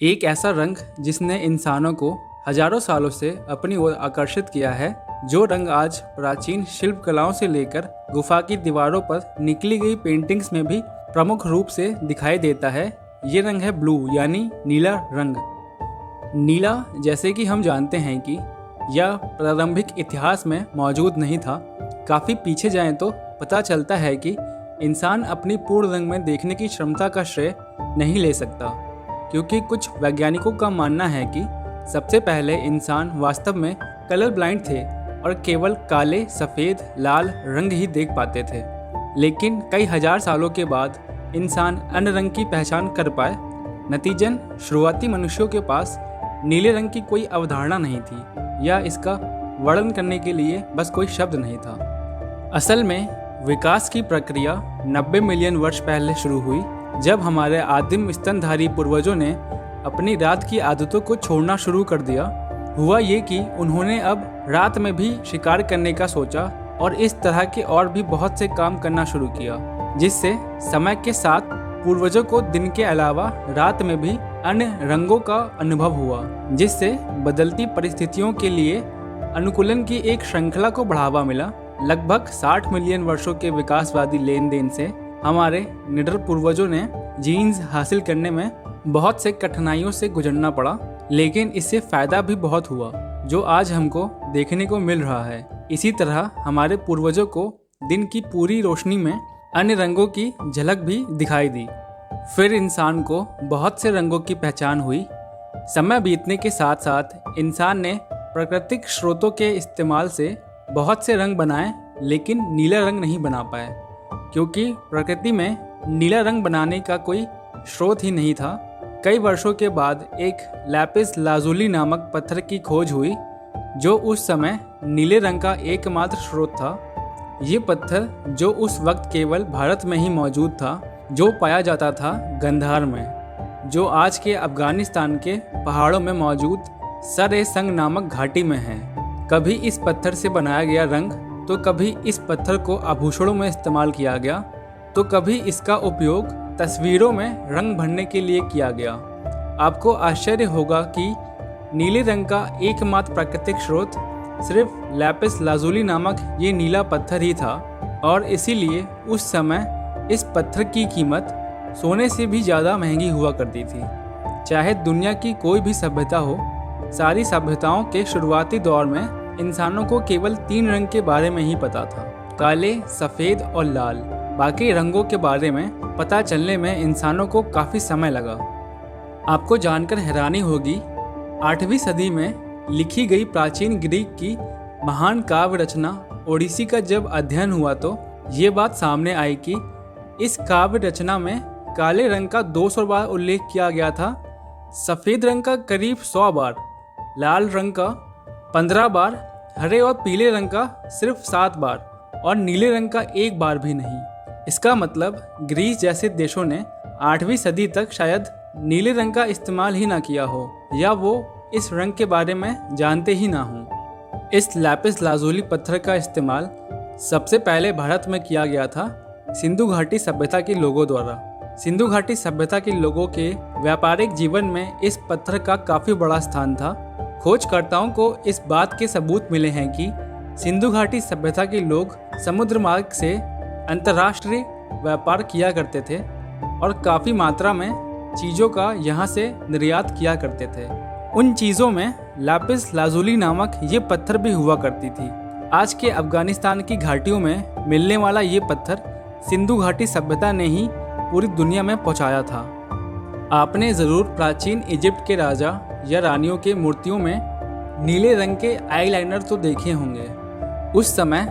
एक ऐसा रंग जिसने इंसानों को हजारों सालों से अपनी ओर आकर्षित किया है, जो रंग आज प्राचीन शिल्प कलाओं से लेकर गुफा की दीवारों पर निकली गई पेंटिंग्स में भी प्रमुख रूप से दिखाई देता है। ये रंग है ब्लू यानी नीला रंग। नीला, जैसे कि हम जानते हैं कि यह प्रारंभिक इतिहास में मौजूद नहीं था। काफ़ी पीछे जाएं तो पता चलता है कि इंसान अपनी पूर्ण रंग में देखने की क्षमता का श्रेय नहीं ले सकता, क्योंकि कुछ वैज्ञानिकों का मानना है कि सबसे पहले इंसान वास्तव में कलर ब्लाइंड थे और केवल काले, सफ़ेद, लाल रंग ही देख पाते थे। लेकिन कई हजार सालों के बाद इंसान अन्य रंग की पहचान कर पाए। नतीजन शुरुआती मनुष्यों के पास नीले रंग की कोई अवधारणा नहीं थी या इसका वर्णन करने के लिए बस कोई शब्द नहीं था। असल में विकास की प्रक्रिया 90 मिलियन वर्ष पहले शुरू हुई, जब हमारे आदिम स्तनधारी पूर्वजों ने अपनी रात की आदतों को छोड़ना शुरू कर दिया। हुआ ये कि उन्होंने अब रात में भी शिकार करने का सोचा और इस तरह के और भी बहुत से काम करना शुरू किया, जिससे समय के साथ पूर्वजों को दिन के अलावा रात में भी अन्य रंगों का अनुभव हुआ, जिससे बदलती परिस्थितियों के लिए अनुकूलन की एक श्रृंखला को बढ़ावा मिला। लगभग 60 मिलियन वर्षों के विकासवादी लेन देन से हमारे निडर पूर्वजों ने जीन्स हासिल करने में बहुत से कठिनाइयों से गुजरना पड़ा, लेकिन इससे फ़ायदा भी बहुत हुआ, जो आज हमको देखने को मिल रहा है। इसी तरह हमारे पूर्वजों को दिन की पूरी रोशनी में अन्य रंगों की झलक भी दिखाई दी। फिर इंसान को बहुत से रंगों की पहचान हुई। समय बीतने के साथ साथ इंसान ने प्राकृतिक स्रोतों के इस्तेमाल से बहुत से रंग बनाए, लेकिन नीला रंग नहीं बना पाए, क्योंकि प्रकृति में नीला रंग बनाने का कोई स्रोत ही नहीं था। कई वर्षों के बाद एक लैपिस लाजुली नामक पत्थर की खोज हुई, जो उस समय नीले रंग का एकमात्र स्रोत था। ये पत्थर, जो उस वक्त केवल भारत में ही मौजूद था, जो पाया जाता था गंधार में, जो आज के अफगानिस्तान के पहाड़ों में मौजूद सर-ए-संग नामक घाटी में है। कभी इस पत्थर से बनाया गया रंग, तो कभी इस पत्थर को आभूषणों में इस्तेमाल किया गया, तो कभी इसका उपयोग तस्वीरों में रंग भरने के लिए किया गया। आपको आश्चर्य होगा कि नीले रंग का एकमात्र प्राकृतिक स्रोत सिर्फ लैपिस लाजुली नामक ये नीला पत्थर ही था, और इसीलिए उस समय इस पत्थर की कीमत सोने से भी ज़्यादा महंगी हुआ करती थी। चाहे दुनिया की कोई भी सभ्यता हो, सारी सभ्यताओं के शुरुआती दौर में इंसानों को केवल 3 रंग के बारे में ही पता था, काले, सफ़ेद और लाल। बाकी रंगों के बारे में पता चलने में इंसानों को काफ़ी समय लगा। आपको जानकर हैरानी होगी, 8वीं सदी में लिखी गई प्राचीन ग्रीक की महान काव्य रचना ओडिसी का जब अध्ययन हुआ, तो ये बात सामने आई कि इस काव्य रचना में काले रंग का 200 बार उल्लेख किया गया था, सफ़ेद रंग का करीब 100 बार, लाल रंग का 15 बार, हरे और पीले रंग का सिर्फ 7 बार और नीले रंग का 1 बार भी नहीं। इसका मतलब ग्रीस जैसे देशों ने 8वीं सदी तक शायद नीले रंग का इस्तेमाल ही ना किया हो, या वो इस रंग के बारे में जानते ही ना हों। इस लैपिस लाजुली पत्थर का इस्तेमाल सबसे पहले भारत में किया गया था सिंधु घाटी सभ्यता के लोगों द्वारा। सिंधु घाटी सभ्यता के लोगों के व्यापारिक जीवन में इस पत्थर का काफ़ी बड़ा स्थान था। खोजकर्ताओं को इस बात के सबूत मिले हैं कि सिंधु घाटी सभ्यता के लोग समुद्र मार्ग से अंतर्राष्ट्रीय व्यापार किया करते थे और काफ़ी मात्रा में चीज़ों का यहाँ से निर्यात किया करते थे। उन चीज़ों में लैपिस लाजुली नामक ये पत्थर भी हुआ करती थी। आज के अफगानिस्तान की घाटियों में मिलने वाला ये पत्थर सिंधु घाटी सभ्यता ने ही पूरी दुनिया में पहुँचाया था। आपने ज़रूर प्राचीन इजिप्ट के राजा या रानियों के मूर्तियों में नीले रंग के आईलाइनर तो देखे होंगे। उस समय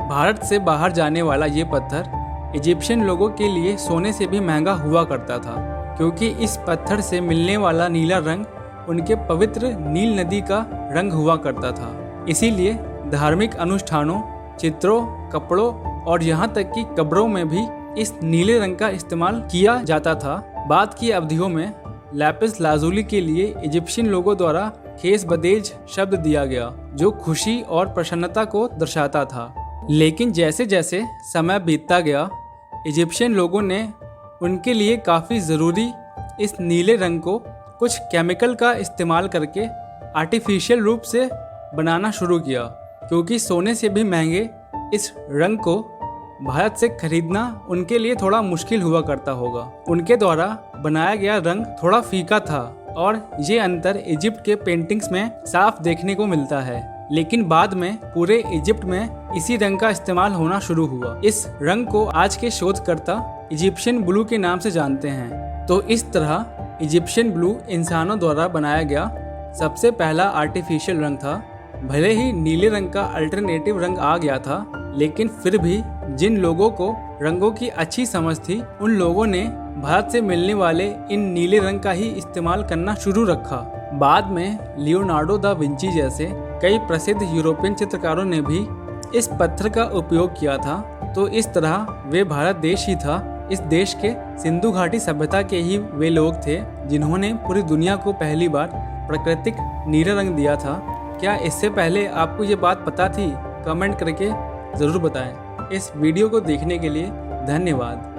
भारत से बाहर जाने वाला ये पत्थर इजिप्शियन लोगों के लिए सोने से भी महंगा हुआ करता था, क्योंकि इस पत्थर से मिलने वाला नीला रंग उनके पवित्र नील नदी का रंग हुआ करता था। इसीलिए धार्मिक अनुष्ठानों, चित्रों, कपड़ों और यहाँ तक कि कब्रों में भी इस नीले रंग का इस्तेमाल किया जाता था। बाद की अवधियों में लैपिस लाजुली के लिए इजिप्शियन लोगों द्वारा खेस बदेज शब्द दिया गया, जो खुशी और प्रसन्नता को दर्शाता था। लेकिन जैसे जैसे समय बीतता गया, इजिप्शियन लोगों ने उनके लिए काफ़ी ज़रूरी इस नीले रंग को कुछ केमिकल का इस्तेमाल करके आर्टिफिशियल रूप से बनाना शुरू किया, क्योंकि सोने से भी महंगे इस रंग को भारत से खरीदना उनके लिए थोड़ा मुश्किल हुआ करता होगा। उनके द्वारा बनाया गया रंग थोड़ा फीका था और ये अंतर इजिप्ट के पेंटिंग्स में साफ देखने को मिलता है। लेकिन बाद में पूरे इजिप्ट में इसी रंग का इस्तेमाल होना शुरू हुआ। इस रंग को आज के शोधकर्ता इजिप्शियन ब्लू के नाम से जानते हैं। तो इस तरह इजिप्शियन ब्लू इंसानों द्वारा बनाया गया सबसे पहला आर्टिफिशियल रंग था। भले ही नीले रंग का अल्टरनेटिव रंग आ गया था, लेकिन फिर भी जिन लोगों को रंगों की अच्छी समझ थी, उन लोगों ने भारत से मिलने वाले इन नीले रंग का ही इस्तेमाल करना शुरू रखा। बाद में लियोनार्डो दा विंची जैसे कई प्रसिद्ध यूरोपियन चित्रकारों ने भी इस पत्थर का उपयोग किया था। तो इस तरह वे भारत देश ही था। इस देश के सिंधु घाटी सभ्यता के ही वे लोग थे जिन्होंने पूरी दुनिया को पहली बार प्राकृतिक नीला रंग दिया था। क्या इससे पहले आपको ये बात पता थी? कमेंट करके ज़रूर बताएं। इस वीडियो को देखने के लिए धन्यवाद।